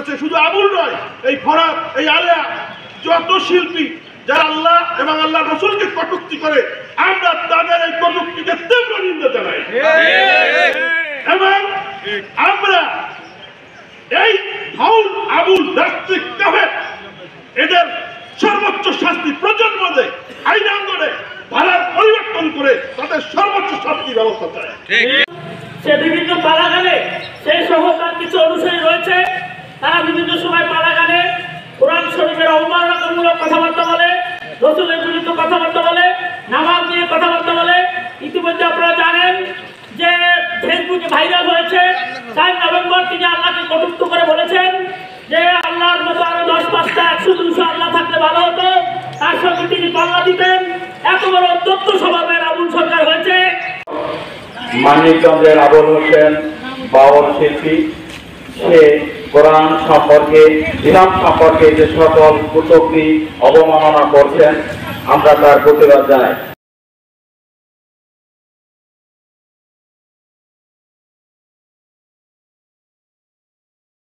করেছে। শুধু আবুল নয়, এই ফরহাদ, এই আলেয়া, যত শিল্পী যারা আল্লাহ এবং আল্লাহ রসুলকে কটূক্তি করে, আমরা তাদের এই কটূক্তিকে তীব্র নিন্দা জানাই। এবং আমরা এই হাউল আবুল রাষ্ট্রিক কাফের এদের সর্বোচ্চ শাস্তি প্রজন্ম দেয়, আইন আন্দোলনে ধারার পরিবর্তন করে তাদের সর্বোচ্চ শাস্তির ব্যবস্থা চায়। সে বিভিন্ন পালাগানে সেই সহ তার কিছু অনুসারী রয়েছে, তারা বিভিন্ন সময় পালাগানে কোরআন শরীফের অবমাননামূলক কথাবার্তা বলে, রসুলের বিরুদ্ধে কথাবার্তা বলে, নামাজ নিয়ে কথাবার্তা বলে। ইতিমধ্যে আপনারা জানেন যে ফেসবুকে ভাইরাল হয়েছে 4 নভেম্বর তিনি আল্লাহকে কটূক্ত করে বলেছেন যে আল্লাহর মতো আরো 10-5টা 100-200 আল্লাহ থাকলে ভালো হতো, তার সঙ্গে তিনি পাল্লা দিতেন। এত বড় তথ্য স্বভাবের আবুল সরকার হয়েছে। মানিকগঞ্জের আবুল হোসেন বাউল শিল্পী, সে কোরআন সম্পর্কে, ইসলাম সম্পর্কে যে সকল কটূক্তি অবমাননা করছেন, আমরা তার প্রতিবাদ জানাই।